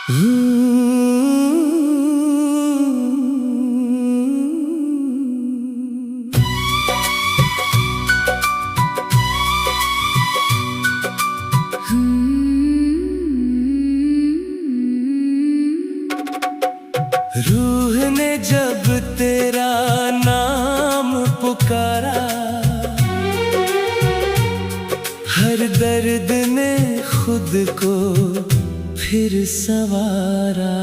रूह ने जब तेरा नाम पुकारा, हर दर्द ने खुद को फिर संवारा।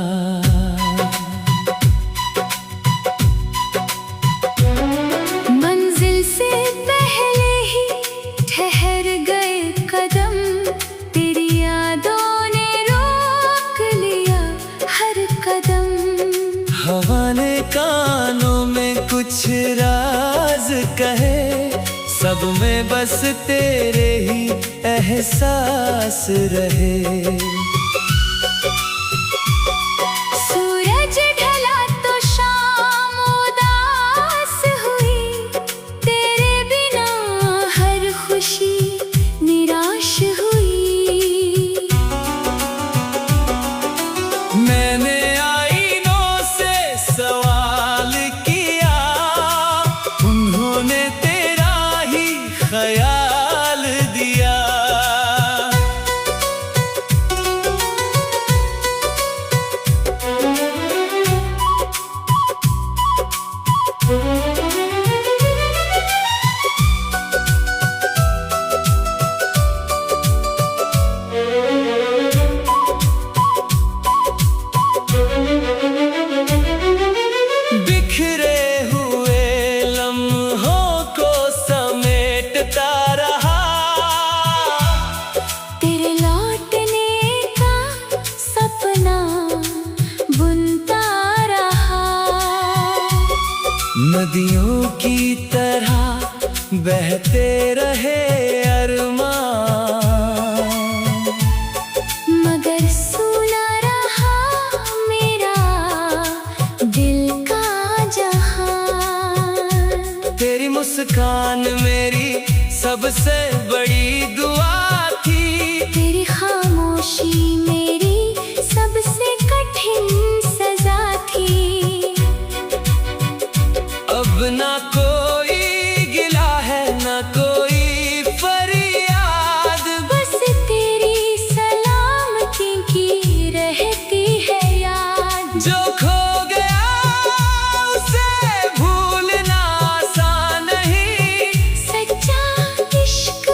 मंजिल से पहले ही ठहर गए कदम, तेरी यादों ने रोक लिया हर कदम। हवा ने कानों में कुछ राज कहे, सब में बस तेरे ही एहसास रहे। सूरज ढला तो शाम उदास हुई, तेरे बिना हर खुशी निराश हुई। मैंने आईनों से सवाल किया, उन्होंने तेरा ही ख्याल दिया। बिखरे हुए लम्हों को समेटता रहा, तेरे लौटने का सपना बुनता रहा। नदियों की तरह बहते रहे अरमान, मगर सुना रहा मेरा दिल का जहां। तेरी मुस्कान मेरी सबसे बड़ी दुआ थी, तेरी खामोशी मेरी सबसे कठिन सजा थी। अब ना कोई गिला है ना कोई फरियाद, बस तेरी सलामती की रहती है याद। जो खो गया उसे भूलना आसान नहीं, सच्चा इश्क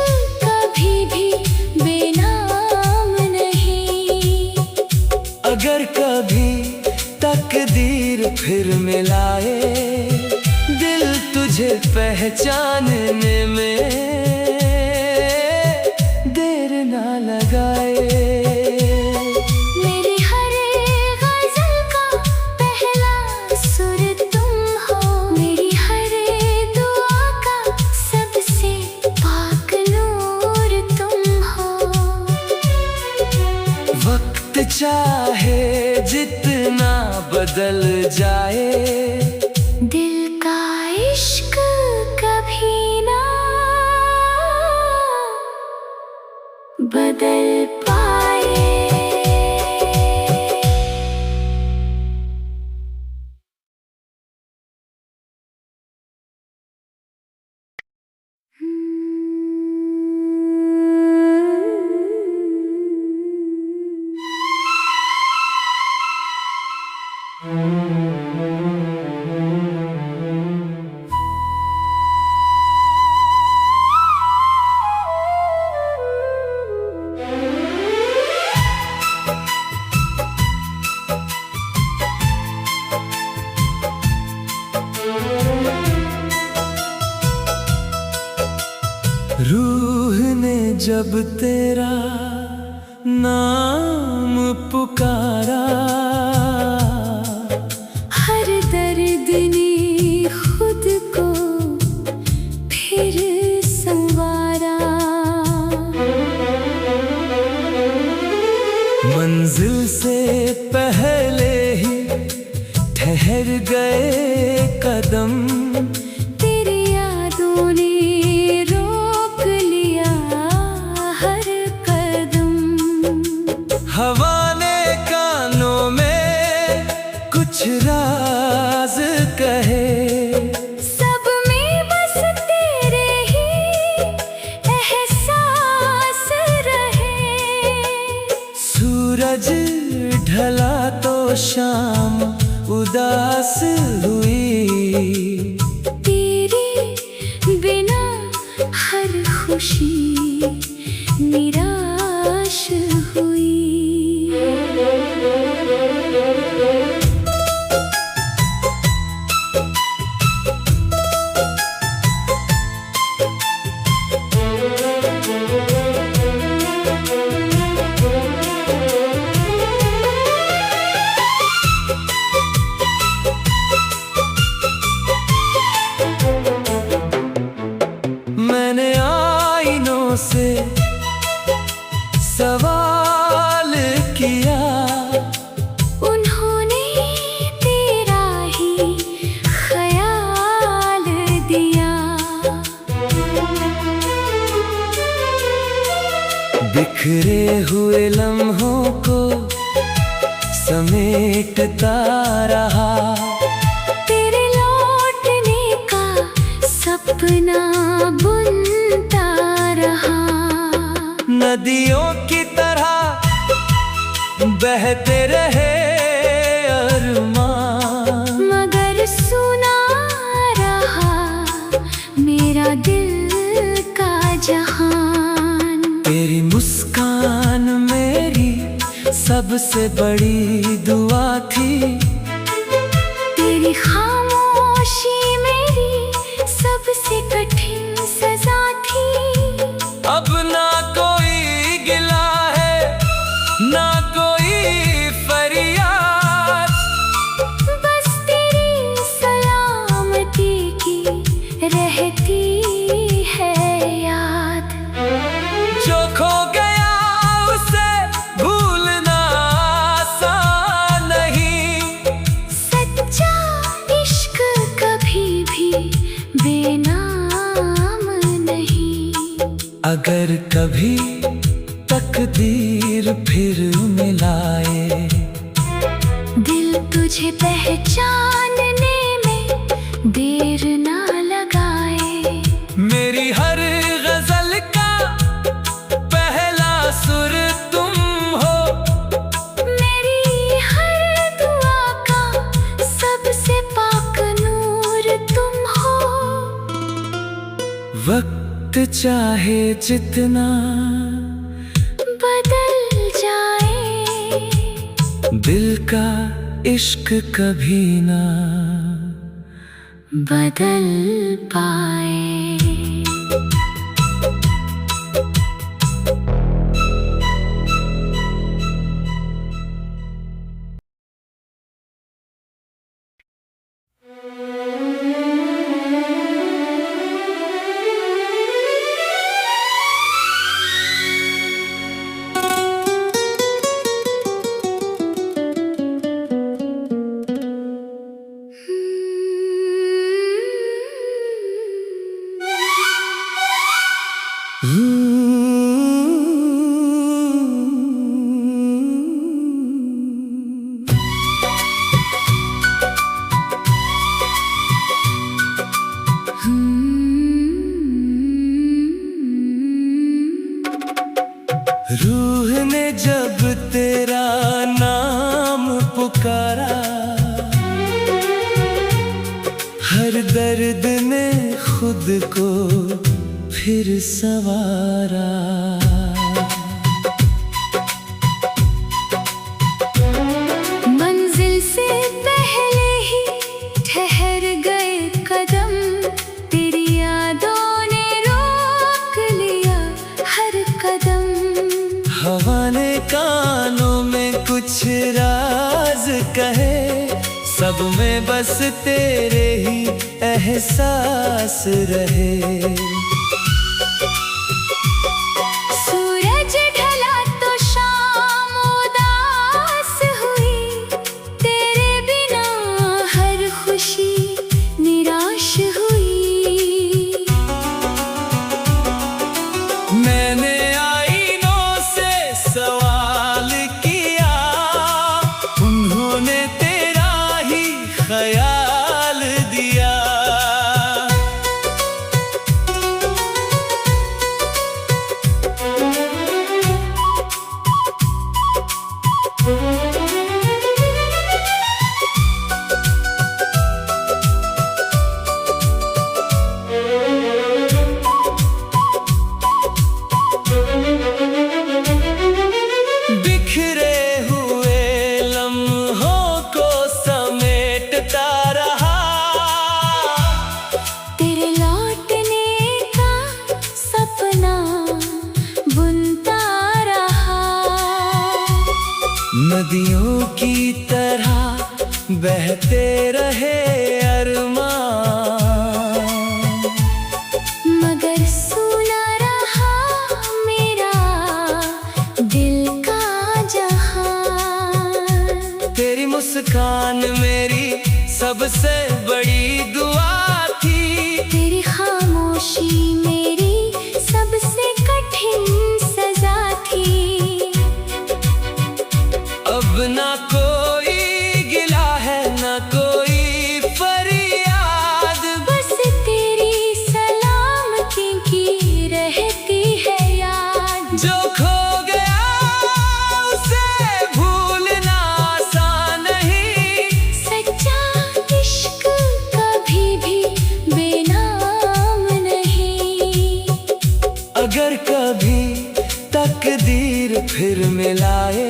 कभी भी बेनाम नहीं। अगर कभी तकदीर फिर मिलाए, दिल तुझे पहचानने में देर ना लगाए। मेरी हर गजल का पहला सुर तुम हो, मेरी हर दुआ का सबसे पाक नूर तुम हो। वक्त चाहे जितना बदल जाए, दिल का इश्क कभी ना बदल पाए। रूह ने जब तेरा नाम पुकारा, हर दर्द ने खुद को फिर संवारा। मंजिल से पहले ही ठहर गए कदम, तेरी यादों ने रोक लिया हर कदम। हवा ने कानों सूरज ढला तो शाम उदास हुई, तेरे बिना हर खुशी निराश हुई। मैंने आईनों से सवाल किया, उन्होंने तेरा ही ख्याल दिया। बिखरे हुए लम्हों को समेटता रहा, तेरे लौटने का सपना बुनता रहा। नदियों की तरह बहते रहे अरमान, मगर सुना रहा मेरा दिल का जहान। तेरी मुस्कान मेरी सबसे बड़ी दुआ थी, तेरी खामोशी मेरी सबसे कठिन सजा थी। अब ना कोई गिला है ना कोई फरियाद, बस तेरी सलामती की रहती है याद। जो खो गया उसे भूलना आसान नहीं, सच्चा इश्क कभी भी बेनाम नहीं। अगर कभी तकदीर फिर मिलाए, दिल तुझे पहचानने में देर ना लगाए। मेरी हर गजल का पहला सुर तुम हो, मेरी हर दुआ का सबसे पाक नूर तुम हो। वक्त चाहे जितना बदल जाए, दिल का इश्क कभी ना बदल पाए। रूह ने जब तेरा नाम पुकारा, हर दर्द ने खुद को फिर संवारा। मंजिल से पहले ही ठहर गए कदम, तेरी यादों ने रोक लिया हर कदम। हवा ने कानों में कुछ राज कहे, सब में बस तेरे ही एहसास रहे। सूरज ढला तो शाम उदास हुई, तेरे बिना हर खुशी निराश हुई। मैंने आईनों से सवाल किया, उन्होंने तेरा ही ख्याल दिया। नदियों की तरह बहते रहे अरमान, मगर सुना रहा मेरा दिल का जहां। तेरी मुस्कान मेरी सबसे बड़ी दुआ थी, तेरी खामोशी मेरी सबसे कठिन सजा थी। अब ना कोई गिला है ना कोई फरियाद, बस तेरी सलामती की रहती है याद। जो खो गया उसे भूलना आसान नहीं, सच्चा इश्क कभी भी बेनाम नहीं। अगर कभी तकदीर फिर मिलाए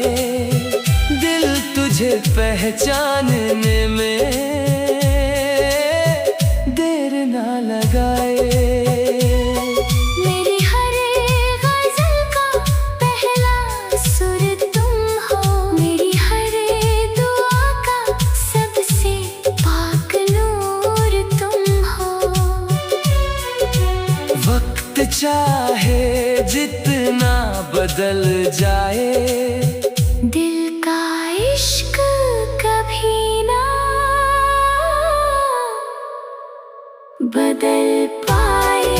दिल तुझे पहचानने में देर ना लगाए। मेरी हर गज़ल का पहला सुर तुम हो, मेरी हर दुआ का सबसे पाक नूर तुम हो। वक्त चाहे जितना बदल जाए, दिल का इश्क कभी ना बदल पाए।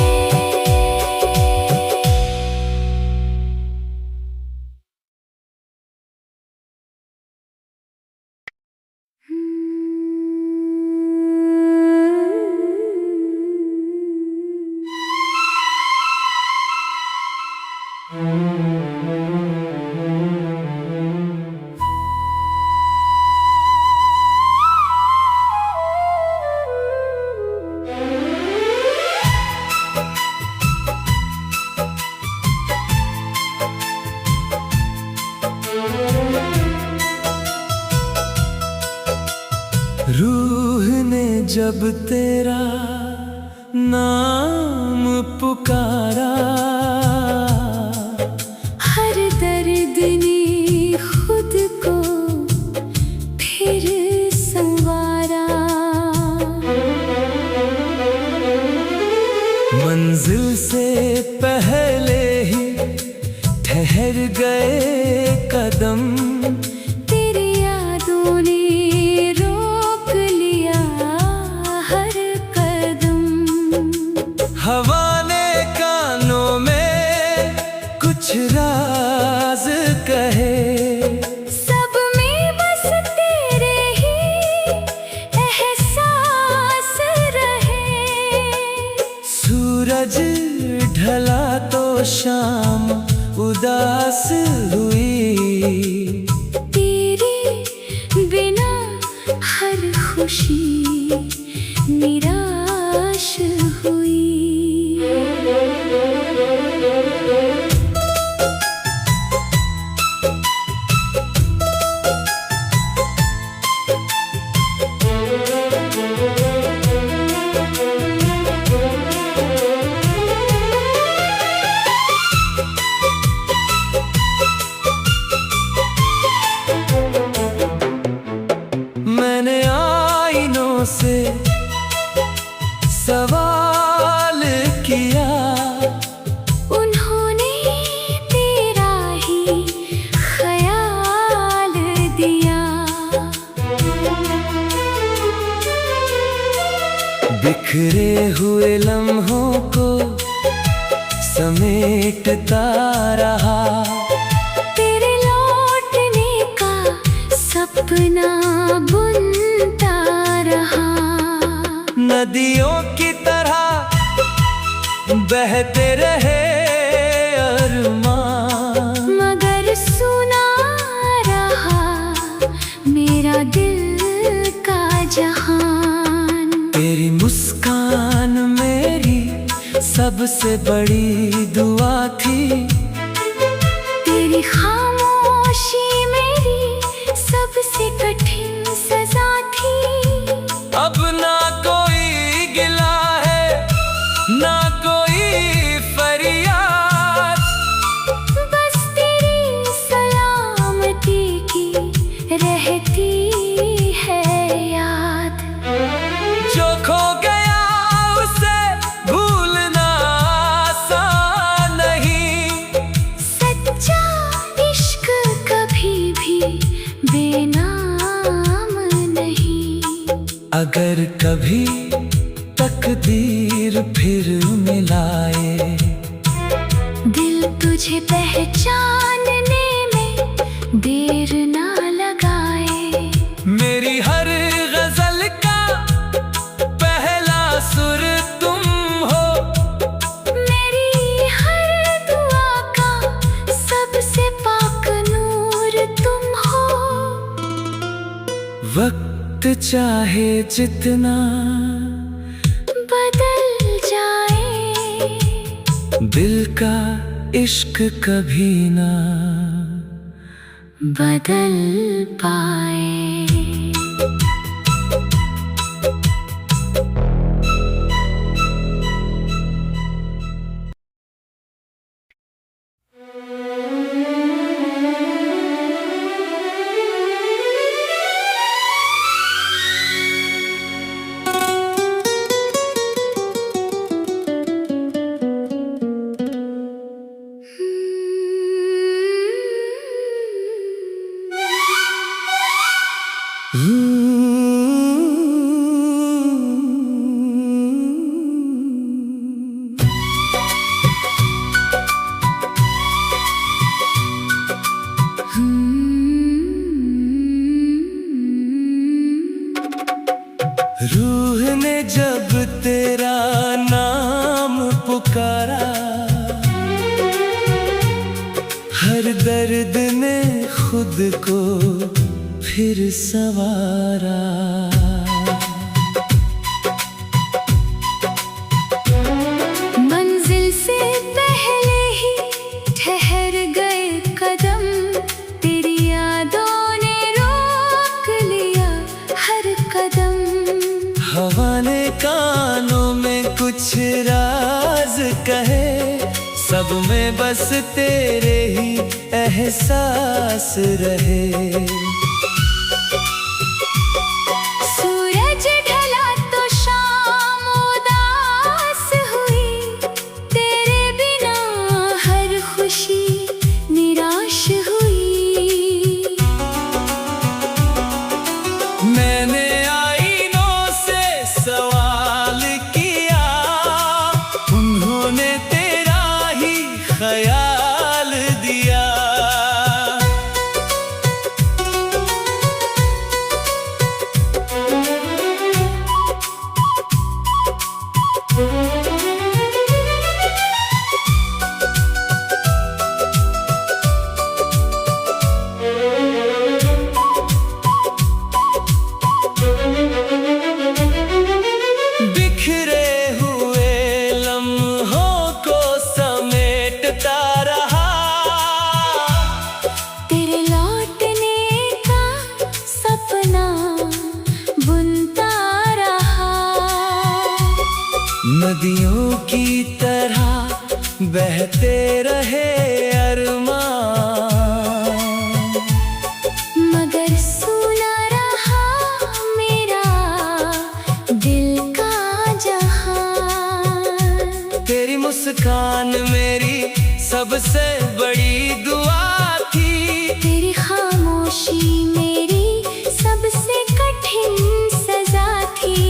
रूह ने जब तेरा नाम पुकारा, हर दर्द ने खुद को फिर संवारा। मंजिल से पहले ही ठहर गए कदम, तेरी यादों ने रोक लिया हर कदम। हवा ने कानों में कुछ राज कहे, सब में बस तेरे ही एहसास रहे। सूरज ढला तो शाम उदास हुई, तेरे बिना हर खुशी निराश हुई। मैंने आईनों से सवाल किया, उन्होंने तेरा ही ख्याल दिया। बिखरे हुए लम्हों को समेटता रहा, तेरे लौटने का सपना बुनता रहा। नदियों की तरह बहते रहे अरमान, मगर सुना रहा मेरा दिल का जहान। तेरी मुस्कान मेरी सबसे बड़ी दुआ थी, तेरी खामोशी मेरी सबसे कठिन सजा थी। अब ना कोई गिला है ना कोई फरियाद, बस तेरी सलामती की अगर कभी तकदीर फिर मिलाए, दिल तुझे पहचानने में देर ना लगाए। मेरी हर गजल का पहला सुर तुम हो, मेरी हर दुआ का सबसे पाक नूर तुम हो। वक्त चाहे जितना बदल जाए, दिल का इश्क कभी ना बदल पाए। रूह ने जब तेरा नाम पुकारा, हर दर्द ने खुद को फिर संवारा। मंजिल से पहले ही ठहर गए कदम, तेरी यादों ने रोक लिया हर कदम। हवा ने कानों में कुछ राज कहे, सब में बस तेरे ही एहसास रहे। सूरज ढला तो शाम उदास हुई, तेरे बिना हर खुशी निराश हुई। मैंने आईनों से सवाल किया, उन्होंने तेरा ही ख्याल दिया। बिखरे हुए लम्हों को समेटता रहा, तेरे लौटने का सपना बुनता रहा। नदियों की तरह बहते रहे अरमान, मगर सुना रहा मेरा दिल का जहां। तेरी मुस्कान मेरी सबसे बड़ी दुआ थी, तेरी खामोशी मेरी सबसे कठिन सजा थी।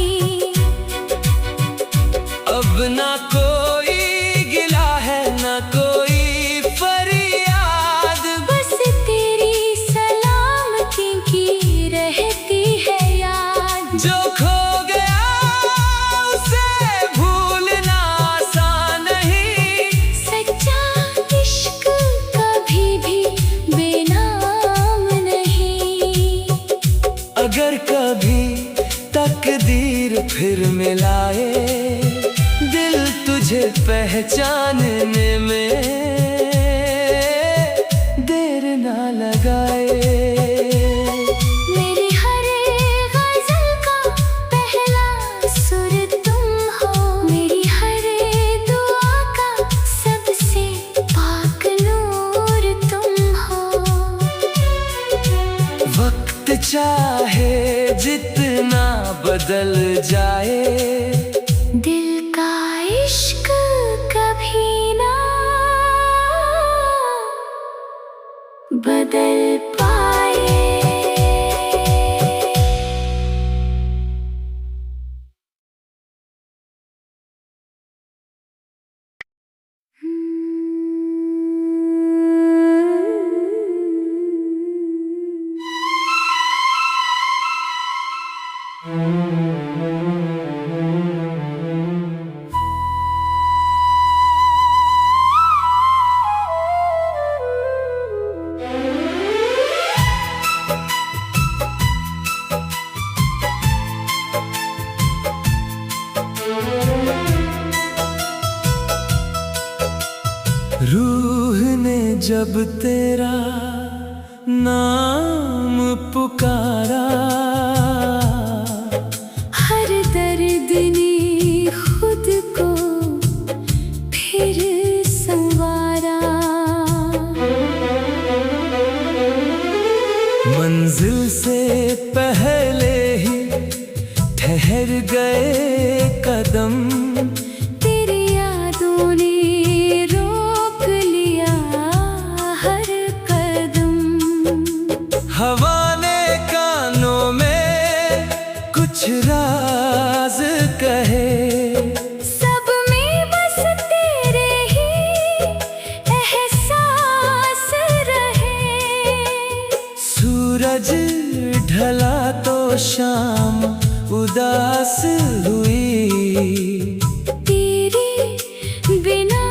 अब ना कोई गिला है ना कोई फरियाद, बस तेरी सलामती की रहती है याद। जो खो गया उसे भूलना आसान नहीं, सच्चा इश्क कभी भी बेनाम नहीं। अगर कभी तकदीर फिर मिलाए, दिल तुझे पहचानने में देर ना लगाए। मेरी हर गजल का पहला सुर तुम हो, मेरी हर दुआ का सबसे पाक नूर तुम हो। वक्त चाहे जितना बदल जाए, दिल का इश्क कभी ना बदल पाए। जब तेरा नाम पुकारा, हर दर्द ने खुद को फिर संवारा। मंजिल से पहले ही ठहर गए कदम, तेरी यादों ने रोक लिया हर कदम। हवा ने कानों में कुछ राज कहे, सब में बस तेरे ही एहसास रहे। सूरज ढला तो शाम उदास हुई, तेरे बिना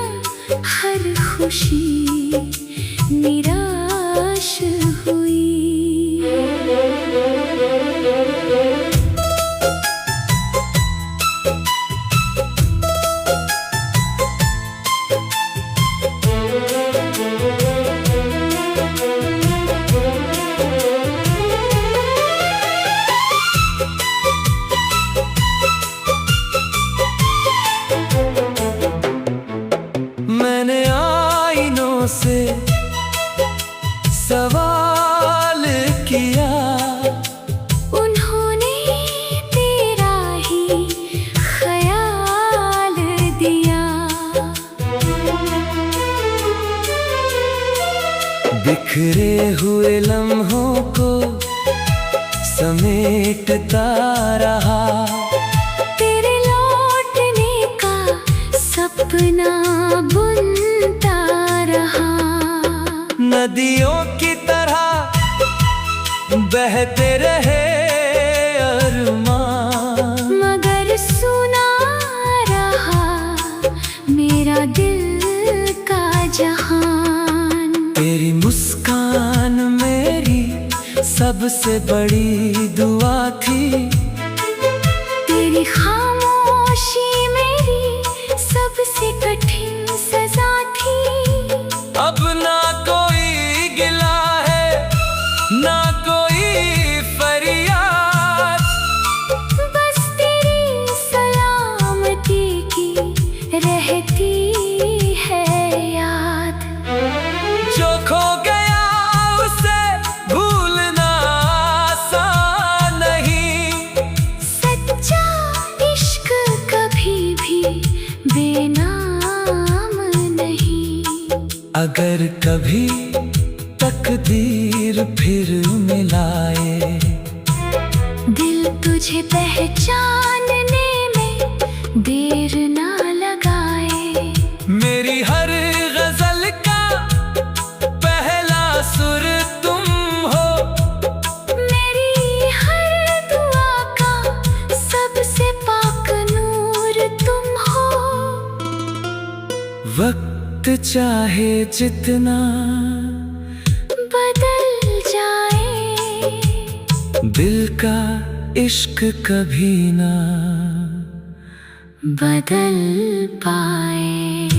हर खुशी निराश हुई। मैंने आईनों से सवाल किया, उन्होंने तेरा ही ख्याल दिया। बिखरे हुए लम्हों को समेटता रहा, तेरे लौटने का सपना बुनता रहा। नदियों की तरह बहते रहे अरमान, मगर सुना रहा मेरा दिल का जहान। तेरी मुस्कान मेरी सबसे बड़ी दुआ थी, तेरी खामोशी मेरी सबसे कठिन सजा थी। अब ना कोई गिला है ना कोई फरियाद, बस तेरी सलामती की रहती है याद। जो खो गया उसे भूलना आसान नहीं, सच्चा इश्क कभी भी बेनाम नहीं। अगर कभी तकदीर फिर मिलाए, दिल तुझे पहचानने में देर ना लगाए। मेरी हर गजल का पहला सुर तुम हो, मेरी हर दुआ का सबसे पाक नूर तुम हो। वक्त चाहे जितना बदल जाए, दिल का इश्क कभी ना बदल पाए।